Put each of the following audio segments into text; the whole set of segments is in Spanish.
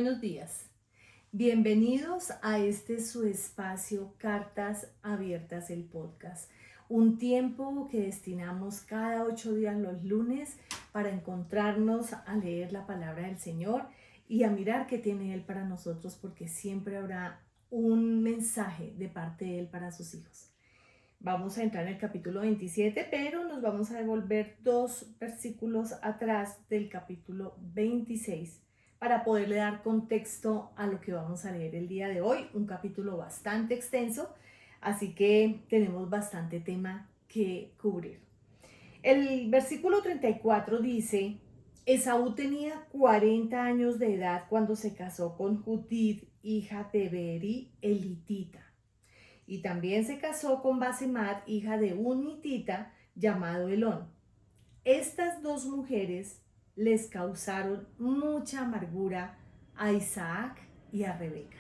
buenos días. Bienvenidos a este su espacio Cartas Abiertas, el podcast. Un tiempo que destinamos cada 8 días los lunes para encontrarnos a leer la palabra del Señor y a mirar qué tiene Él para nosotros, porque siempre habrá un mensaje de parte de Él para sus hijos. Vamos a entrar en el capítulo 27, pero nos vamos a devolver 2 versículos atrás del capítulo 26 para poderle dar contexto a lo que vamos a leer el día de hoy. Un capítulo bastante extenso, así que tenemos bastante tema que cubrir. El versículo 34 dice: Esaú tenía 40 años de edad cuando se casó con Judith, hija de Beeri elitita. Y también se casó con Basemat, hija de un hitita llamado Elón. Estas dos mujeres les causaron mucha amargura a Isaac y a Rebeca.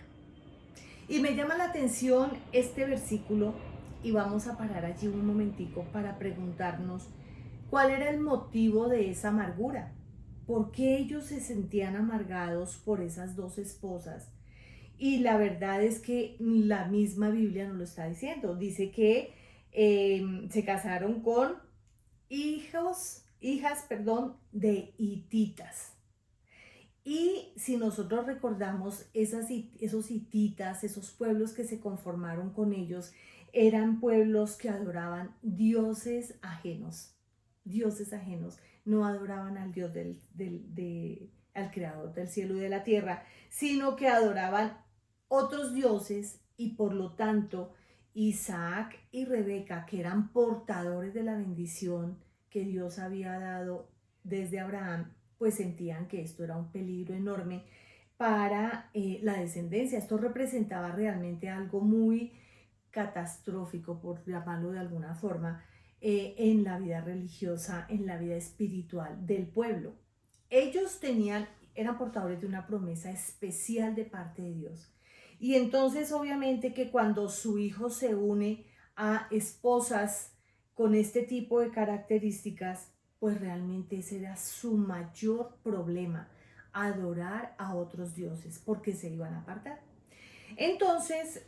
Y me llama la atención este versículo y vamos a parar allí un momentico para preguntarnos cuál era el motivo de esa amargura. ¿Por qué ellos se sentían amargados por esas dos esposas? Y la verdad es que la misma Biblia nos lo está diciendo. Dice que se casaron con hijas, de hititas. Y si nosotros recordamos esos hititas, esos pueblos que se conformaron con ellos, eran pueblos que adoraban dioses ajenos. Dioses ajenos. No adoraban al Dios al creador del cielo y de la tierra, sino que adoraban otros dioses, y por lo tanto Isaac y Rebeca, que eran portadores de la bendición que Dios había dado desde Abraham, pues sentían que esto era un peligro enorme para la descendencia. Esto representaba realmente algo muy catastrófico, por llamarlo de alguna forma, en la vida religiosa, en la vida espiritual del pueblo. Ellos eran portadores de una promesa especial de parte de Dios. Y entonces obviamente que cuando su hijo se une a esposas con este tipo de características, pues realmente ese era su mayor problema: adorar a otros dioses, porque se iban a apartar. Entonces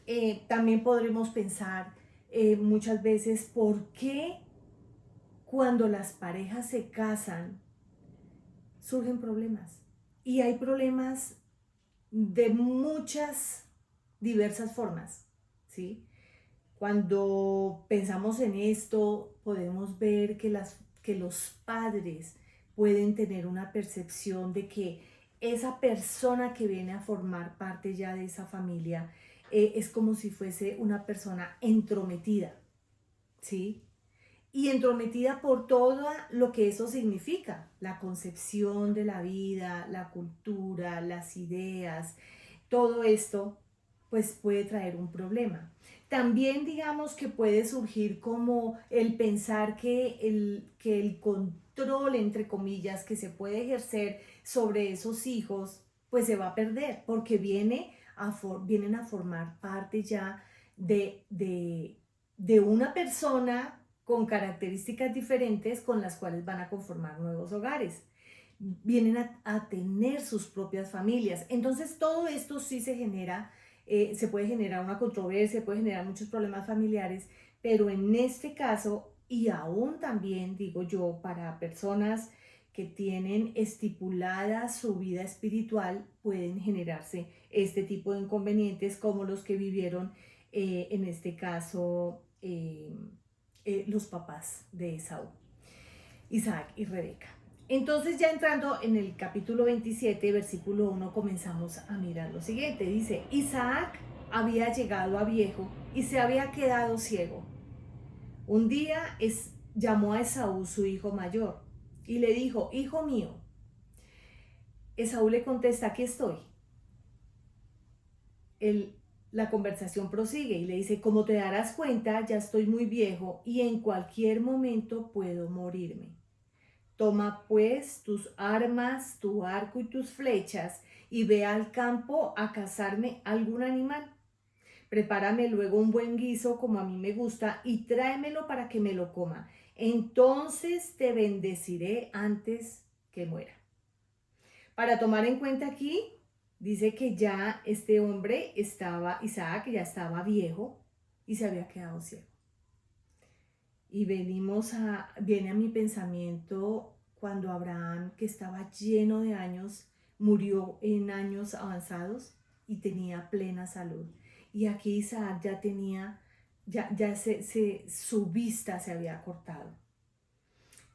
también podremos pensar muchas veces por qué cuando las parejas se casan surgen problemas. Y hay problemas de muchas diversas formas, ¿sí? Cuando pensamos en esto, podemos ver que los padres pueden tener una percepción de que esa persona que viene a formar parte ya de esa familia es como si fuese una persona entrometida, ¿sí? Y entrometida por todo lo que eso significa: la concepción de la vida, la cultura, las ideas. Todo esto pues puede traer un problema. También digamos que puede surgir como el pensar que el control, entre comillas, que se puede ejercer sobre esos hijos, pues se va a perder, porque vienen a formar parte ya de una persona con características diferentes con las cuales van a conformar nuevos hogares. Vienen a tener sus propias familias. Entonces todo esto sí se puede generar una controversia, puede generar muchos problemas familiares, pero en este caso, y aún también digo yo, para personas que tienen estipulada su vida espiritual, pueden generarse este tipo de inconvenientes como los que vivieron en este caso los papás de Esaú, Isaac y Rebeca. Entonces, ya entrando en el capítulo 27, versículo 1, comenzamos a mirar lo siguiente. Dice: Isaac había llegado a viejo y se había quedado ciego. Un día llamó a Esaú, su hijo mayor, y le dijo: hijo mío. Esaú le contesta: aquí estoy. La conversación prosigue y le dice: como te darás cuenta, ya estoy muy viejo y en cualquier momento puedo morirme. Toma pues tus armas, tu arco y tus flechas, y ve al campo a cazarme algún animal. Prepárame luego un buen guiso como a mí me gusta y tráemelo para que me lo coma. Entonces te bendeciré antes que muera. Para tomar en cuenta aquí, Dice que ya este hombre Isaac ya estaba viejo y se había quedado ciego. Y viene a mi pensamiento cuando Abraham, que estaba lleno de años, murió en años avanzados y tenía plena salud. Y aquí Isaac ya tenía, su vista se había cortado.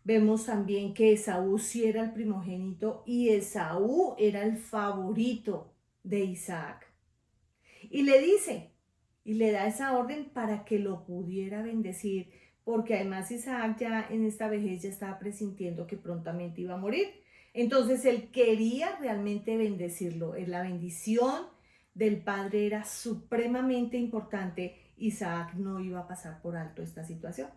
Vemos también que Esaú sí era el primogénito y Esaú era el favorito de Isaac. Y le dice, y le da esa orden para que lo pudiera bendecir, porque además Isaac ya en esta vejez ya estaba presintiendo que prontamente iba a morir. Entonces él quería realmente bendecirlo. La bendición del padre era supremamente importante. Isaac no iba a pasar por alto esta situación.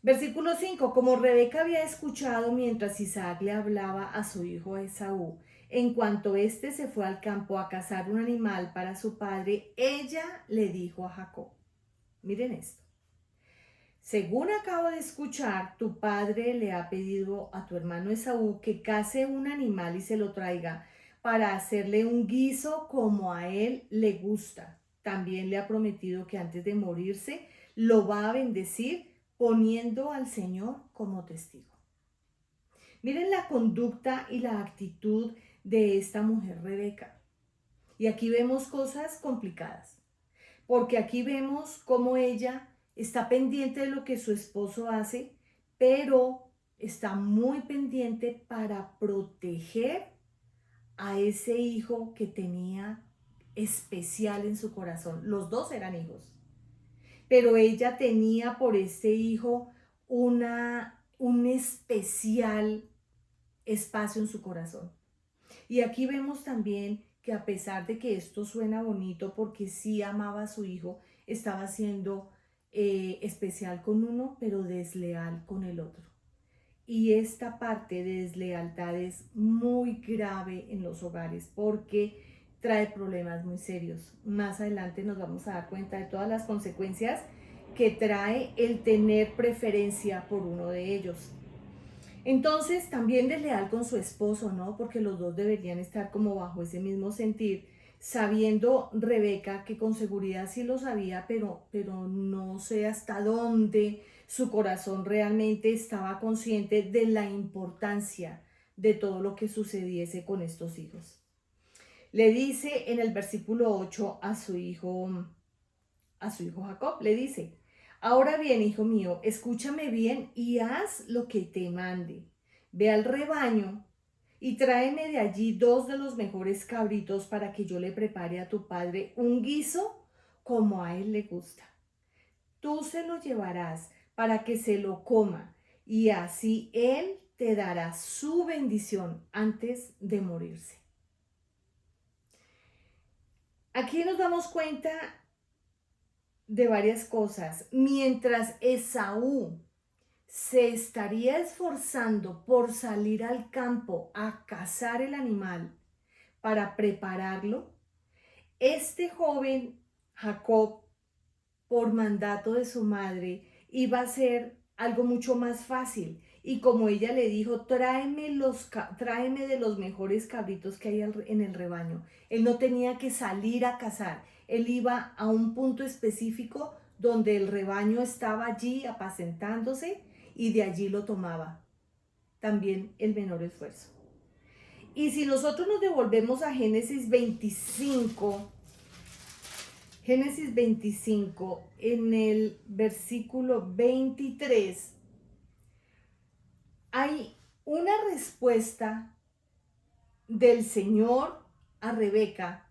Versículo 5. Como Rebeca había escuchado mientras Isaac le hablaba a su hijo Esaú, en cuanto éste se fue al campo a cazar un animal para su padre, ella le dijo a Jacob, miren esto, según acabo de escuchar, tu padre le ha pedido a tu hermano Esaú que case un animal y se lo traiga para hacerle un guiso como a él le gusta. También le ha prometido que antes de morirse lo va a bendecir poniendo al Señor como testigo. Miren la conducta y la actitud de esta mujer Rebeca. Y aquí vemos cosas complicadas, porque aquí vemos cómo ella está pendiente de lo que su esposo hace, pero está muy pendiente para proteger a ese hijo que tenía especial en su corazón. Los dos eran hijos, pero ella tenía por este hijo un especial espacio en su corazón. Y aquí vemos también que a pesar de que esto suena bonito porque sí amaba a su hijo, estaba siendo especial con uno, pero desleal con el otro. Y esta parte de deslealtad es muy grave en los hogares porque trae problemas muy serios. Más adelante nos vamos a dar cuenta de todas las consecuencias que trae el tener preferencia por uno de ellos. Entonces, también desleal con su esposo, ¿no? Porque los dos deberían estar como bajo ese mismo sentir, sabiendo Rebeca que con seguridad sí lo sabía, pero no sé hasta dónde su corazón realmente estaba consciente de la importancia de todo lo que sucediese con estos hijos. Le dice en el versículo 8 a su hijo Jacob, le dice, ahora bien, hijo mío, escúchame bien y haz lo que te mande. Ve al rebaño y tráeme de allí 2 de los mejores cabritos para que yo le prepare a tu padre un guiso como a él le gusta. Tú se lo llevarás para que se lo coma y así él te dará su bendición antes de morirse. Aquí nos damos cuenta de varias cosas. Mientras Esaú se estaría esforzando por salir al campo a cazar el animal para prepararlo, este joven Jacob, por mandato de su madre, iba a hacer algo mucho más fácil. Y como ella le dijo, tráeme de los mejores cabritos que hay en el rebaño. Él no tenía que salir a cazar. Él iba a un punto específico donde el rebaño estaba allí apacentándose y de allí lo tomaba. También el menor esfuerzo. Y si nosotros nos devolvemos a Génesis 25, en el versículo 23, hay una respuesta del Señor a Rebeca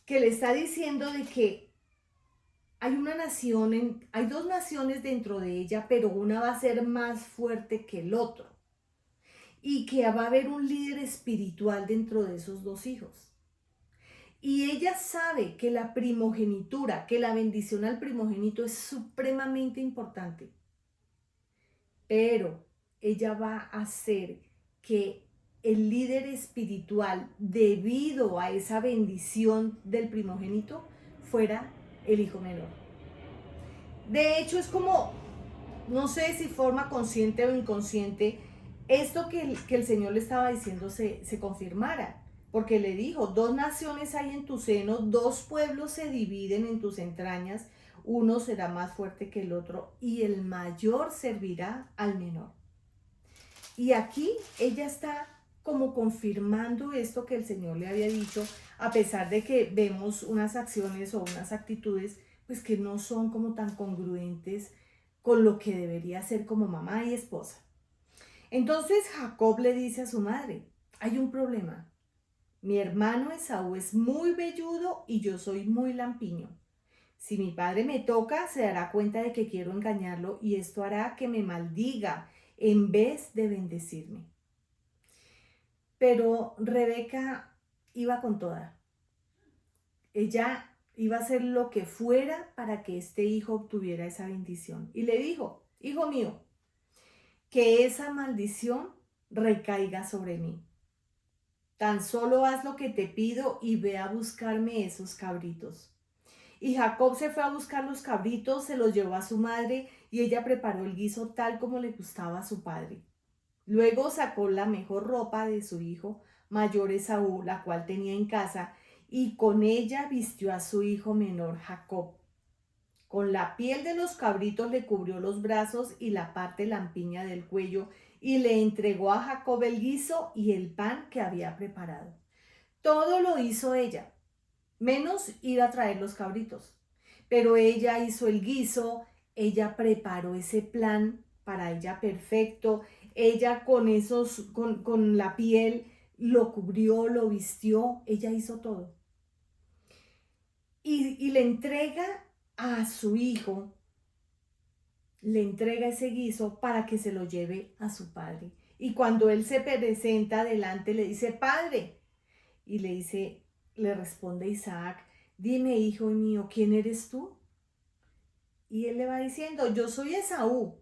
que le está diciendo de que hay hay 2 naciones dentro de ella, pero una va a ser más fuerte que el otro. Y que va a haber un líder espiritual dentro de esos 2 hijos. Y ella sabe que la primogenitura, que la bendición al primogénito es supremamente importante. Pero ella va a hacer que el líder espiritual, debido a esa bendición del primogénito, fuera el hijo menor. De hecho, es como, no sé si forma consciente o inconsciente, esto que el Señor le estaba diciendo se confirmara. porque le dijo, dos naciones hay en tu seno, dos pueblos se dividen en tus entrañas, uno será más fuerte que el otro y el mayor servirá al menor. Y aquí ella está como confirmando esto que el Señor le había dicho, a pesar de que vemos unas acciones o unas actitudes, pues que no son como tan congruentes con lo que debería ser como mamá y esposa. Entonces Jacob le dice a su madre, hay un problema. Mi hermano Esaú es muy velludo y yo soy muy lampiño. Si mi padre me toca, se dará cuenta de que quiero engañarlo y esto hará que me maldiga en vez de bendecirme. Pero Rebeca iba con toda. Ella iba a hacer lo que fuera para que este hijo obtuviera esa bendición. Y le dijo, hijo mío, que esa maldición recaiga sobre mí. Tan solo haz lo que te pido y ve a buscarme esos cabritos. Y Jacob se fue a buscar los cabritos, se los llevó a su madre y ella preparó el guiso tal como le gustaba a su padre. Luego sacó la mejor ropa de su hijo mayor Esaú, la cual tenía en casa, y con ella vistió a su hijo menor Jacob. Con la piel de los cabritos le cubrió los brazos y la parte lampiña del cuello, y le entregó a Jacob el guiso y el pan que había preparado. Todo lo hizo ella, menos ir a traer los cabritos. Pero ella hizo el guiso, ella preparó ese plan para ella perfecto, ella con la piel lo cubrió, lo vistió, ella hizo todo. Y le entrega a su hijo, le entrega ese guiso para que se lo lleve a su padre. Y cuando él se presenta delante, le dice, padre, y le responde Isaac, dime, hijo mío, ¿quién eres tú? Y él le va diciendo, yo soy Esaú,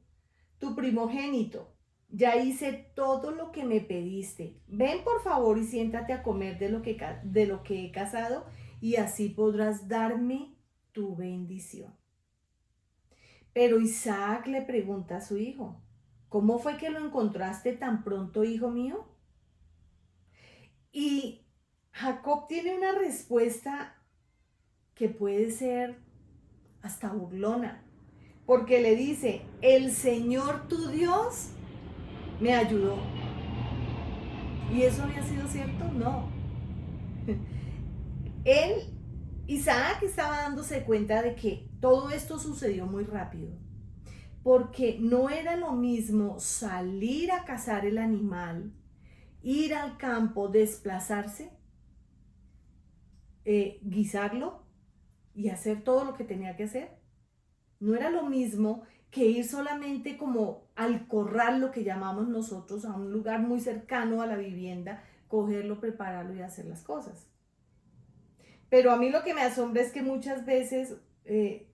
tu primogénito. Ya hice todo lo que me pediste. Ven por favor y siéntate a comer de lo que he cazado y así podrás darme tu bendición. Pero Isaac le pregunta a su hijo, ¿cómo fue que lo encontraste tan pronto, hijo mío? Y Jacob tiene una respuesta que puede ser hasta burlona, porque le dice, el Señor tu Dios me ayudó. ¿Y eso había sido cierto? No. Él, Isaac estaba dándose cuenta de que todo esto sucedió muy rápido, porque no era lo mismo salir a cazar el animal, ir al campo, desplazarse, guisarlo y hacer todo lo que tenía que hacer. No era lo mismo que ir solamente como al corral, lo que llamamos nosotros, a un lugar muy cercano a la vivienda, cogerlo, prepararlo y hacer las cosas. Pero a mí lo que me asombra es que muchas veces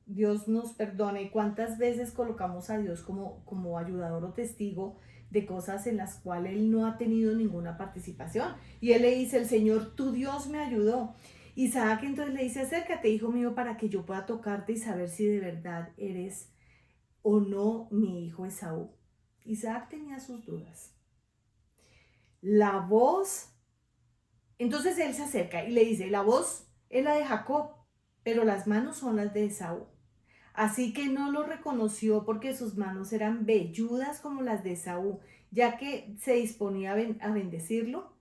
Dios nos perdona y cuántas veces colocamos a Dios como ayudador o testigo de cosas en las cuales Él no ha tenido ninguna participación. Y Él le dice, el Señor, tu Dios me ayudó. Isaac entonces le dice, acércate, hijo mío, para que yo pueda tocarte y saber si de verdad eres o no mi hijo Esaú. Isaac tenía sus dudas. La voz, entonces él se acerca y le dice, la voz es la de Jacob, pero las manos son las de Esaú. Así que no lo reconoció porque sus manos eran velludas como las de Esaú, ya que se disponía a bendecirlo.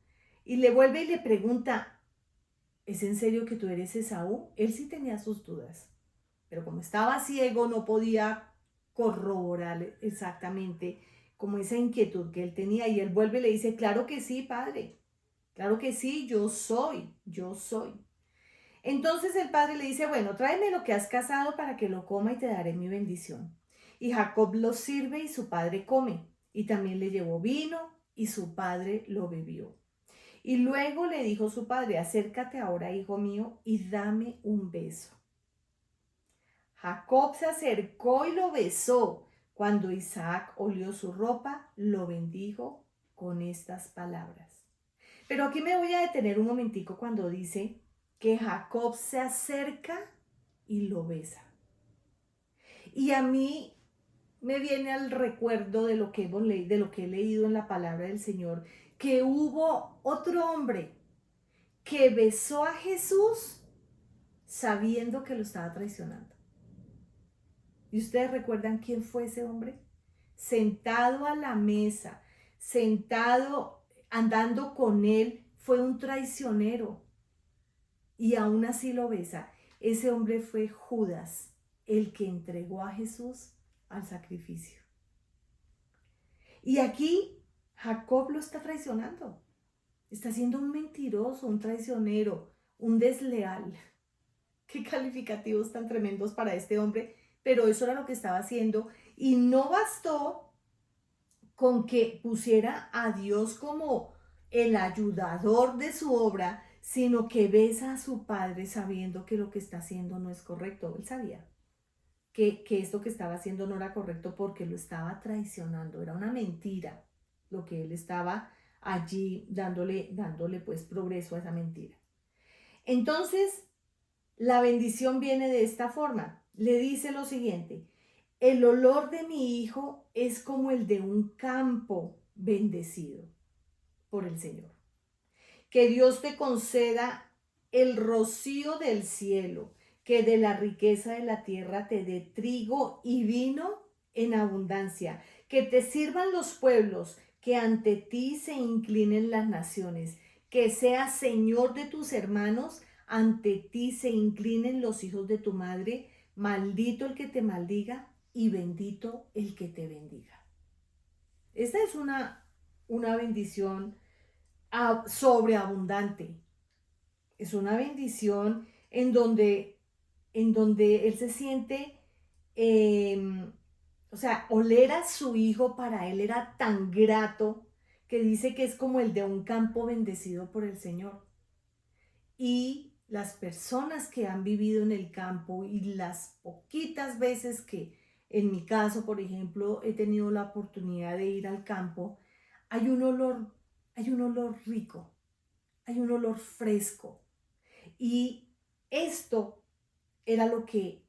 Y le vuelve y le pregunta, ¿es en serio que tú eres Esaú? Él sí tenía sus dudas, pero como estaba ciego no podía corroborar exactamente como esa inquietud que él tenía. Y él vuelve y le dice, claro que sí, padre, claro que sí, yo soy, yo soy. Entonces el padre le dice, bueno, tráeme lo que has cazado para que lo coma y te daré mi bendición. Y Jacob lo sirve y su padre come. Y también le llevó vino y su padre lo bebió. Y luego le dijo su padre, acércate ahora, hijo mío, y dame un beso. Jacob se acercó y lo besó. Cuando Isaac olió su ropa, lo bendijo con estas palabras. Pero aquí me voy a detener un momentico cuando dice que Jacob se acerca y lo besa. Y a mí me viene al recuerdo de lo que de lo que he leído en la palabra del Señor, que hubo otro hombre que besó a Jesús sabiendo que lo estaba traicionando. ¿Y ustedes recuerdan quién fue ese hombre? Sentado a la mesa, sentado, andando con él, fue un traicionero. Y aún así lo besa. Ese hombre fue Judas, el que entregó a Jesús al sacrificio. Y aquí Jacob lo está traicionando. Está siendo un mentiroso, un traicionero, un desleal. Qué calificativos tan tremendos para este hombre, pero eso era lo que estaba haciendo. Y no bastó con que pusiera a Dios como el ayudador de su obra, sino que besa a su padre sabiendo que lo que está haciendo no es correcto. Él sabía que esto que estaba haciendo no era correcto porque lo estaba traicionando, era una mentira lo que él estaba allí dándole pues progreso a esa mentira. Entonces, la bendición viene de esta forma. Le dice lo siguiente: el olor de mi hijo es como el de un campo bendecido por el Señor. Que Dios te conceda el rocío del cielo, que de la riqueza de la tierra te dé trigo y vino en abundancia, que te sirvan los pueblos, que ante ti se inclinen las naciones, que seas Señor de tus hermanos, ante ti se inclinen los hijos de tu madre, maldito el que te maldiga y bendito el que te bendiga. Esta es una bendición sobreabundante. Es una bendición en donde él se siente, o sea, oler a su hijo para él era tan grato que dice que es como el de un campo bendecido por el Señor. Y las personas que han vivido en el campo y las poquitas veces que, en mi caso, por ejemplo, he tenido la oportunidad de ir al campo, hay un olor rico, hay un olor fresco. Y esto era lo que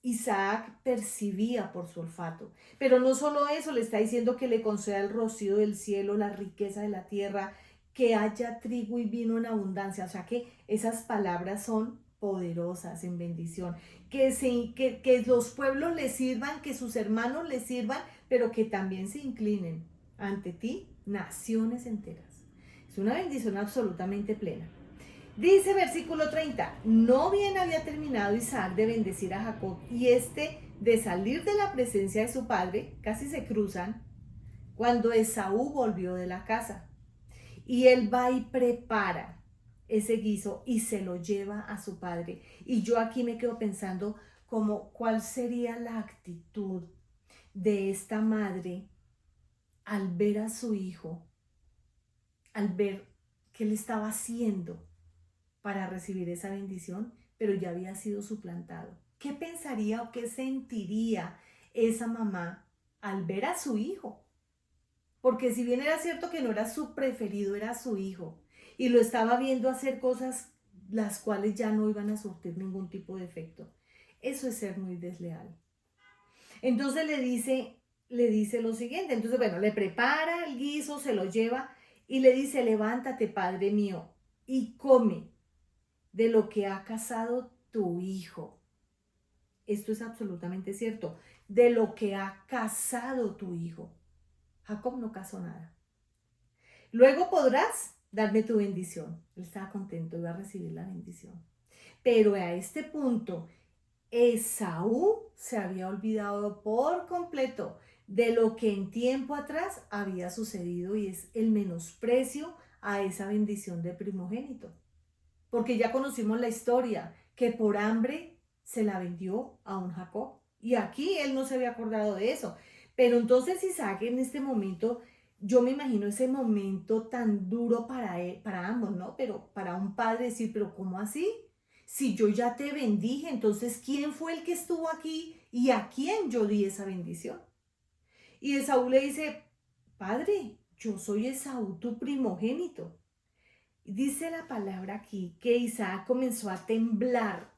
Isaac percibía por su olfato. Pero no solo eso, le está diciendo que le conceda el rocío del cielo, la riqueza de la tierra, que haya trigo y vino en abundancia. O sea que esas palabras son poderosas en bendición. Que los pueblos le sirvan, que sus hermanos le sirvan, pero que también se inclinen ante ti naciones enteras. Es una bendición absolutamente plena. Dice versículo 30, no bien había terminado Isaac de bendecir a Jacob y de salir de la presencia de su padre, casi se cruzan, cuando Esaú volvió de la casa. Y él va y prepara ese guiso y se lo lleva a su padre. Y yo aquí me quedo pensando como cuál sería la actitud de esta madre al ver a su hijo, al ver qué le estaba haciendo para recibir esa bendición, pero ya había sido suplantado. ¿Qué pensaría o qué sentiría esa mamá al ver a su hijo? Porque si bien era cierto que no era su preferido, era su hijo, y lo estaba viendo hacer cosas las cuales ya no iban a surtir ningún tipo de efecto. Eso es ser muy desleal. Entonces le dice lo siguiente, entonces bueno, le prepara el guiso, se lo lleva y le dice: levántate, padre mío, y come de lo que ha cazado tu hijo. Esto es absolutamente cierto. De lo que ha cazado tu hijo. Jacob no cazó nada. Luego podrás darme tu bendición. Él estaba contento, iba a recibir la bendición. Pero a este punto, Esaú se había olvidado por completo de lo que en tiempo atrás había sucedido, y es el menosprecio a esa bendición de primogénito. Porque ya conocimos la historia, que por hambre se la vendió a un Jacob. Y aquí él no se había acordado de eso. Pero entonces Isaac en este momento, yo me imagino ese momento tan duro para él, para ambos, ¿no? Pero para un padre decir: pero ¿cómo así? Si yo ya te bendije, entonces ¿quién fue el que estuvo aquí y a quién yo di esa bendición? Y Esaú le dice: padre, yo soy Esaú, tu primogénito. Dice la palabra aquí que Isaac comenzó a temblar,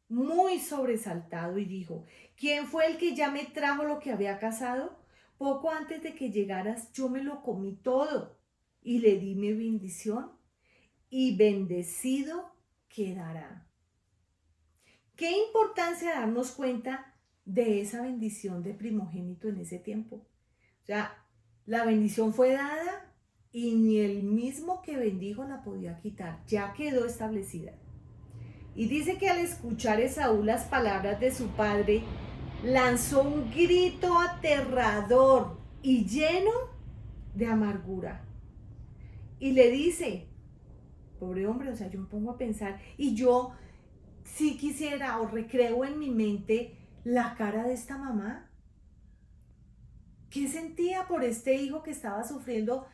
muy sobresaltado, y dijo: ¿quién fue el que ya me trajo lo que había cazado? Poco antes de que llegaras yo me lo comí todo y le di mi bendición. y bendecido quedará. ¿Qué importancia darnos cuenta de esa bendición de primogénito en ese tiempo? O sea, la bendición fue dada y ni el mismo que bendijo la podía quitar, ya quedó establecida. Y dice que al escuchar Esaú las palabras de su padre, lanzó un grito aterrador y lleno de amargura. Y le dice, pobre hombre, o sea, yo me pongo a pensar, y yo si quisiera o recreo en mi mente la cara de esta mamá. ¿Qué sentía por este hijo que estaba sufriendo?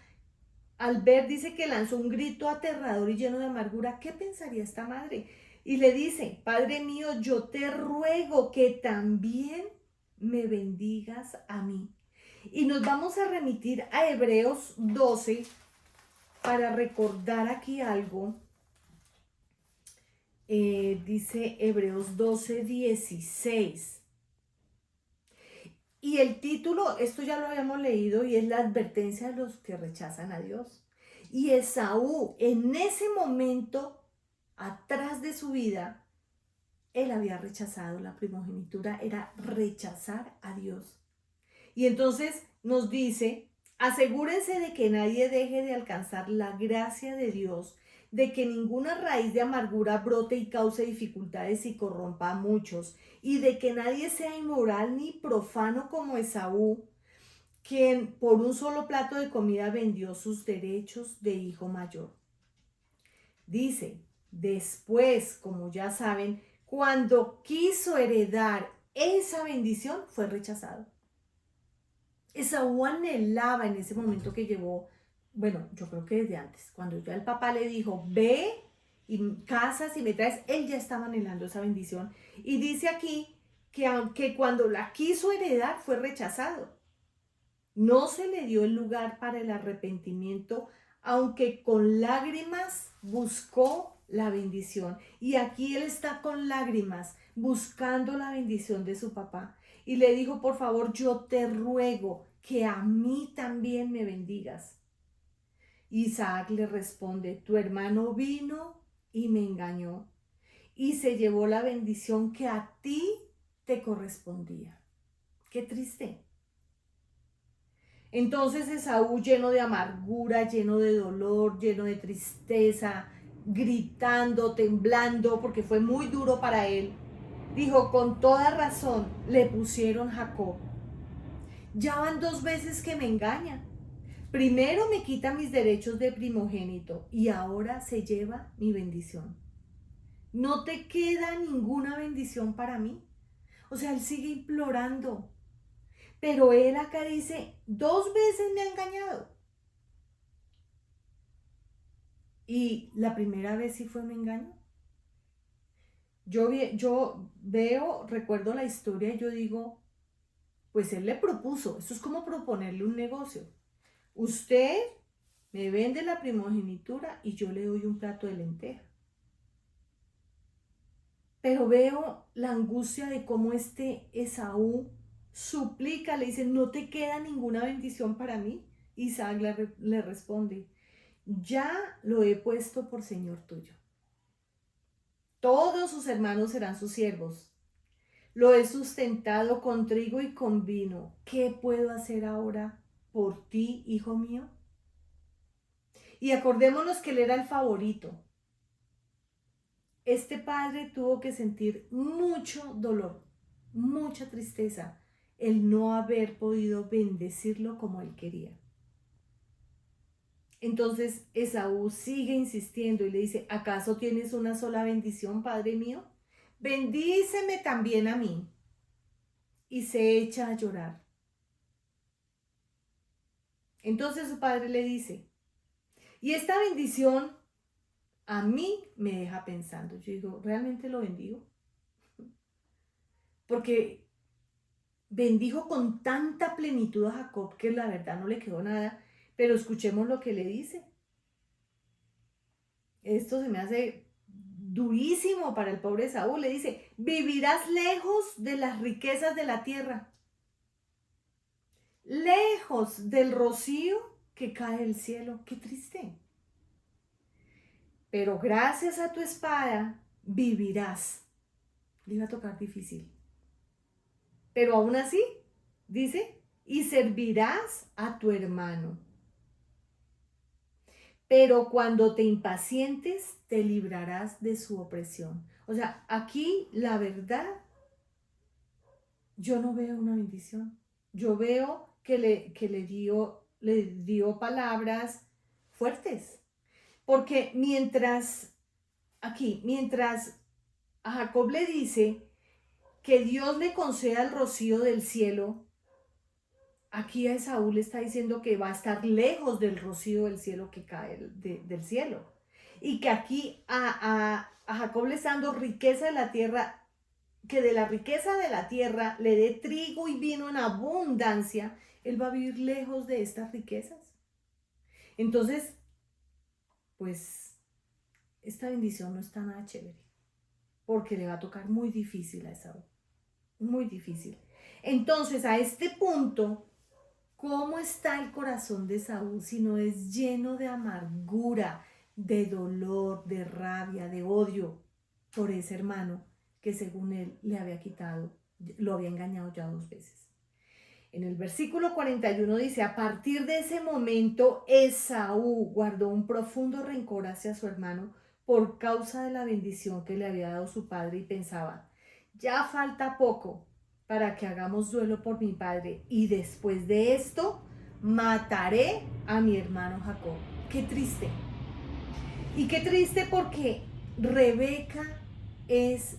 Al ver, dice que lanzó un grito aterrador y lleno de amargura. ¿Qué pensaría esta madre? Y le dice, Padre mío, yo te ruego que también me bendigas a mí. Y nos vamos a remitir a Hebreos 12 para recordar aquí algo. Dice Hebreos 12:16. Y el título, esto ya lo habíamos leído, y es la advertencia de los que rechazan a Dios. Y Esaú, en ese momento, atrás de su vida, él había rechazado la primogenitura, era rechazar a Dios. Y entonces nos dice, asegúrense de que nadie deje de alcanzar la gracia de Dios, de que ninguna raíz de amargura brote y cause dificultades y corrompa a muchos, y de que nadie sea inmoral ni profano como Esaú, quien por un solo plato de comida vendió sus derechos de hijo mayor. Dice, después, como ya saben, cuando quiso heredar esa bendición, fue rechazado. Esaú anhelaba en ese momento que llevó, bueno, yo creo que desde antes, cuando ya el papá le dijo, ve y casas y me traes, él ya estaba anhelando esa bendición. Y dice aquí que aunque cuando la quiso heredar fue rechazado, no se le dio el lugar para el arrepentimiento, aunque con lágrimas buscó la bendición. Y aquí él está con lágrimas buscando la bendición de su papá. Y le dijo, por favor, yo te ruego que a mí también me bendigas. Isaac le responde, tu hermano vino y me engañó y se llevó la bendición que a ti te correspondía. Qué triste. Entonces Esaú, lleno de amargura, lleno de dolor, lleno de tristeza, gritando, temblando, porque fue muy duro para él, dijo, con toda razón le pusieron Jacob. Ya van 2 veces que me engaña. Primero me quita mis derechos de primogénito y ahora se lleva mi bendición. ¿No te queda ninguna bendición para mí? O sea, él sigue implorando. Pero él acá dice, 2 veces me ha engañado. Y la primera vez sí fue un engaño. Yo veo, recuerdo la historia y yo digo, pues él le propuso, eso es como proponerle un negocio. Usted me vende la primogenitura y yo le doy un plato de lenteja. Pero veo la angustia de cómo este Esaú suplica, le dice, no te queda ninguna bendición para mí. Isaac le responde, ya lo he puesto por señor tuyo. Todos sus hermanos serán sus siervos. Lo he sustentado con trigo y con vino. ¿Qué puedo hacer ahora por ti, hijo mío? Y acordémonos que él era el favorito. Este padre tuvo que sentir mucho dolor, mucha tristeza, el no haber podido bendecirlo como él quería. Entonces Esaú sigue insistiendo y le dice, ¿acaso tienes una sola bendición, padre mío? Bendíceme también a mí. Y se echa a llorar. Entonces su padre le dice, y esta bendición a mí me deja pensando. Yo digo, ¿realmente lo bendigo? Porque bendijo con tanta plenitud a Jacob que la verdad no le quedó nada, pero escuchemos lo que le dice. Esto se me hace durísimo para el pobre Saúl. Le dice, vivirás lejos de las riquezas de la tierra, lejos del rocío que cae del cielo. Qué triste. pero gracias a tu espada vivirás. Le iba a tocar difícil. Pero aún así, dice, y servirás a tu hermano. Pero cuando te impacientes, te librarás de su opresión. O sea, aquí la verdad, yo no veo una bendición. Yo veo que le dio palabras fuertes. Porque mientras a Jacob le dice que Dios le conceda el rocío del cielo, aquí a Esaú le está diciendo que va a estar lejos del rocío del cielo que cae del cielo. Y que aquí a Jacob le está dando riqueza de la tierra, que de la riqueza de la tierra le dé trigo y vino en abundancia. Él va a vivir lejos de estas riquezas. Entonces, pues, esta bendición no está nada chévere, porque le va a tocar muy difícil a Esaú. Muy difícil. Entonces, a este punto, ¿cómo está el corazón de Saúl si no es lleno de amargura, de dolor, de rabia, de odio por ese hermano que según él le había quitado, lo había engañado ya 2 veces? En el versículo 41 dice, a partir de ese momento Esaú guardó un profundo rencor hacia su hermano por causa de la bendición que le había dado su padre y pensaba, ya falta poco para que hagamos duelo por mi padre y después de esto mataré a mi hermano Jacob. Qué triste. Y qué triste porque Rebeca es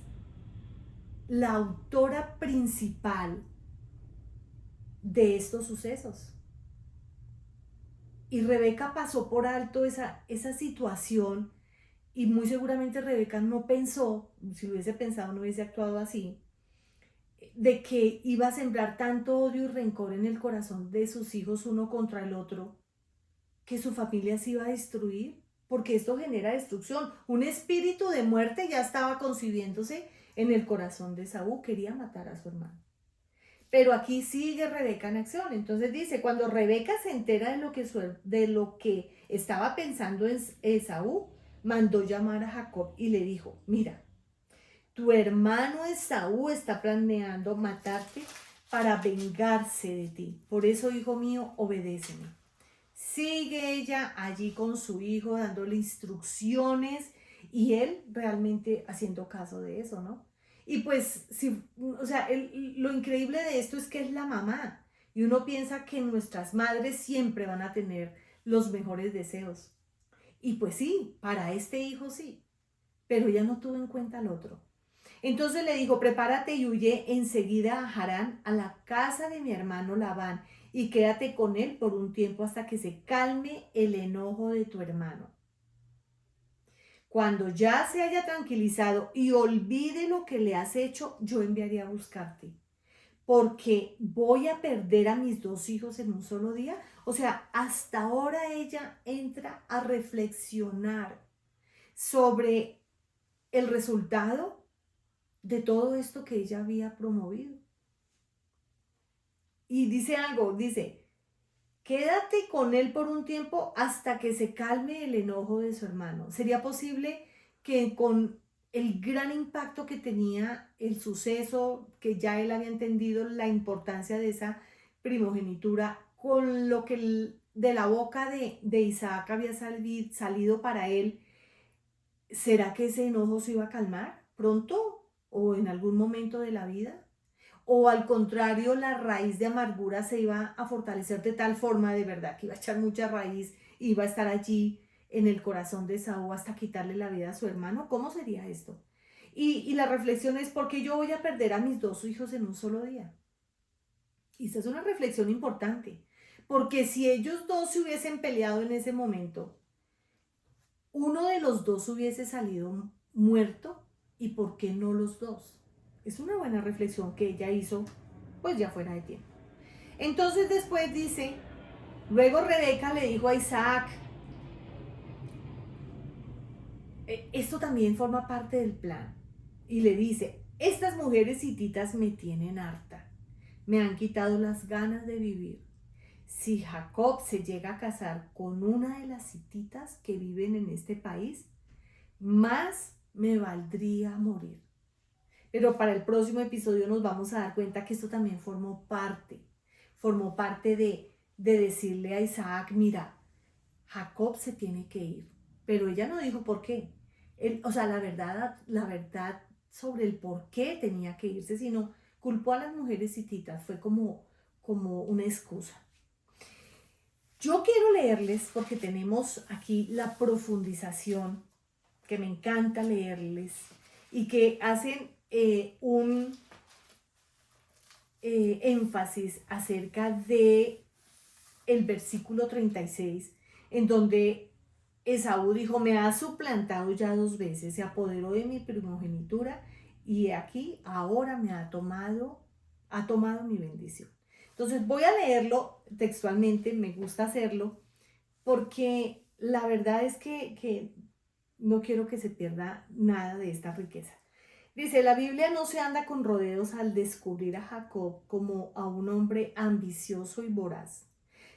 la autora principal de estos sucesos. Y Rebeca pasó por alto esa situación y muy seguramente Rebeca no pensó, si lo hubiese pensado no hubiese actuado así, de que iba a sembrar tanto odio y rencor en el corazón de sus hijos uno contra el otro, que su familia se iba a destruir, porque esto genera destrucción. Un espíritu de muerte ya estaba concibiéndose en el corazón de Saúl, quería matar a su hermano. Pero aquí sigue Rebeca en acción. Entonces dice, cuando Rebeca se entera de lo que estaba pensando en Esaú, mandó llamar a Jacob y le dijo, mira, tu hermano Esaú está planeando matarte para vengarse de ti. Por eso, hijo mío, obedéceme. Sigue ella allí con su hijo dándole instrucciones y él realmente haciendo caso de eso, ¿no? Y pues, sí, o sea, lo increíble de esto es que es la mamá. Y uno piensa que nuestras madres siempre van a tener los mejores deseos. Y pues sí, para este hijo sí, pero ella no tuvo en cuenta al otro. Entonces le dijo, prepárate y huye enseguida a Harán, a la casa de mi hermano Labán, y quédate con él por un tiempo hasta que se calme el enojo de tu hermano. Cuando ya se haya tranquilizado y olvide lo que le has hecho, yo enviaré a buscarte, porque voy a perder a mis 2 hijos en un solo día. O sea, hasta ahora ella entra a reflexionar sobre el resultado de todo esto que ella había promovido. Y dice algo, dice, quédate con él por un tiempo hasta que se calme el enojo de su hermano. ¿Sería posible que con el gran impacto que tenía el suceso, que ya él había entendido la importancia de esa primogenitura, con lo que de la boca de Isaac había salido para él, ¿será que ese enojo se iba a calmar pronto o en algún momento de la vida? ¿O al contrario, la raíz de amargura se iba a fortalecer de tal forma de verdad que iba a echar mucha raíz, iba a estar allí en el corazón de Saúl hasta quitarle la vida a su hermano? ¿Cómo sería esto? Y la reflexión es, ¿por qué yo voy a perder a mis 2 hijos en un solo día? Y esa es una reflexión importante, porque si ellos 2 se hubiesen peleado en ese momento, uno de los 2 hubiese salido muerto, ¿y por qué no los 2? Es una buena reflexión que ella hizo, pues ya fuera de tiempo. Entonces después dice, luego Rebeca le dijo a Isaac, esto también forma parte del plan, y le dice, estas mujeres hititas me tienen harta, me han quitado las ganas de vivir. Si Jacob se llega a casar con una de las hititas que viven en este país, más me valdría morir. Pero para el próximo episodio nos vamos a dar cuenta que esto también formó parte de decirle a Isaac, mira, Jacob se tiene que ir. Pero ella no dijo por qué. La verdad sobre el por qué tenía que irse, sino culpó a las mujeres hititas. Fue como una excusa. Yo quiero leerles, porque tenemos aquí la profundización, que me encanta leerles, y que hacen un énfasis acerca de el versículo 36, en donde Esaú dijo, me ha suplantado ya 2 veces, se apoderó de mi primogenitura y aquí ahora ha tomado mi bendición. Entonces voy a leerlo textualmente, me gusta hacerlo, porque la verdad es que no quiero que se pierda nada de esta riqueza. Dice, la Biblia no se anda con rodeos al descubrir a Jacob como a un hombre ambicioso y voraz.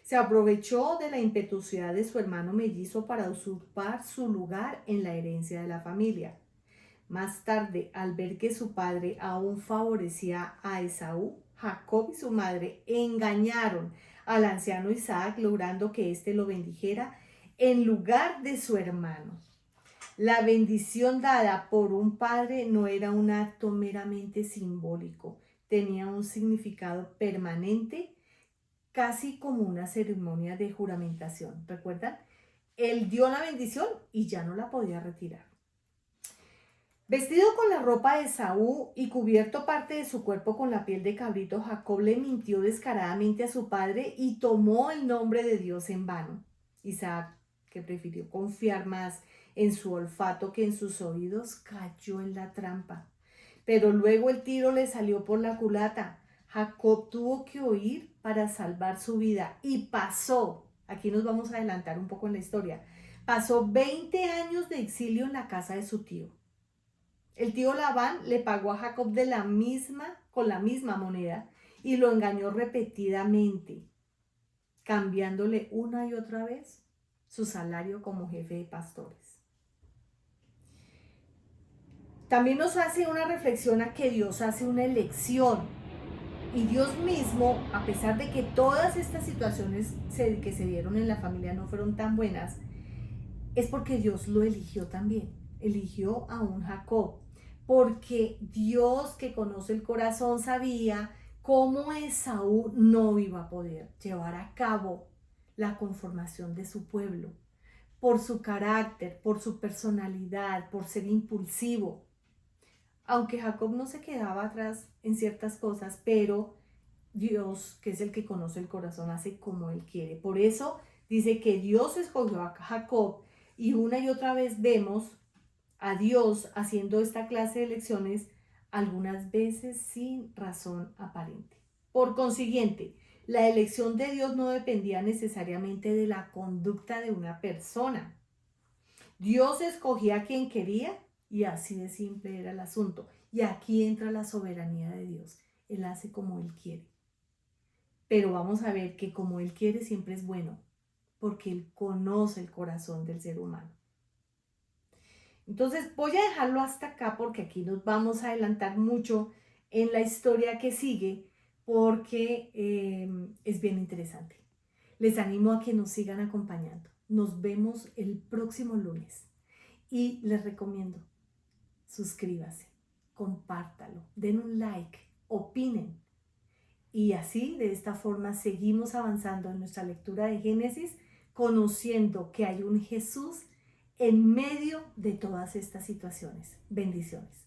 Se aprovechó de la impetuosidad de su hermano mellizo para usurpar su lugar en la herencia de la familia. Más tarde, al ver que su padre aún favorecía a Esaú, Jacob y su madre engañaron al anciano Isaac, logrando que éste lo bendijera en lugar de su hermano. La bendición dada por un padre no era un acto meramente simbólico, tenía un significado permanente, casi como una ceremonia de juramentación. ¿Recuerdan? Él dio la bendición y ya no la podía retirar. Vestido con la ropa de Esaú y cubierto parte de su cuerpo con la piel de cabrito, Jacob le mintió descaradamente a su padre y tomó el nombre de Dios en vano. Isaac, que prefirió confiar más en su olfato que en sus oídos, cayó en la trampa. Pero luego el tiro le salió por la culata. Jacob tuvo que huir para salvar su vida y pasó, aquí nos vamos a adelantar un poco en la historia, pasó 20 años de exilio en la casa de su tío. El tío Labán le pagó a Jacob con la misma moneda y lo engañó repetidamente, cambiándole una y otra vez su salario como jefe de pastores. También nos hace una reflexión a que Dios hace una elección y Dios mismo, a pesar de que todas estas situaciones que se dieron en la familia no fueron tan buenas, es porque Dios lo eligió también, eligió a un Jacob, porque Dios, que conoce el corazón, sabía cómo Esaú no iba a poder llevar a cabo la conformación de su pueblo, por su carácter, por su personalidad, por ser impulsivo. Aunque Jacob no se quedaba atrás en ciertas cosas, pero Dios, que es el que conoce el corazón, hace como Él quiere. Por eso dice que Dios escogió a Jacob y una y otra vez vemos a Dios haciendo esta clase de elecciones, algunas veces sin razón aparente. Por consiguiente, la elección de Dios no dependía necesariamente de la conducta de una persona. Dios escogía a quien quería y así de simple era el asunto. Y aquí entra la soberanía de Dios. Él hace como Él quiere. Pero vamos a ver que como Él quiere siempre es bueno, porque Él conoce el corazón del ser humano. Entonces voy a dejarlo hasta acá porque aquí nos vamos a adelantar mucho en la historia que sigue porque es bien interesante. Les animo a que nos sigan acompañando. Nos vemos el próximo lunes y les recomiendo, suscríbase, compártalo, den un like, opinen. Y así, de esta forma, seguimos avanzando en nuestra lectura de Génesis, conociendo que hay un Jesús en medio de todas estas situaciones. Bendiciones.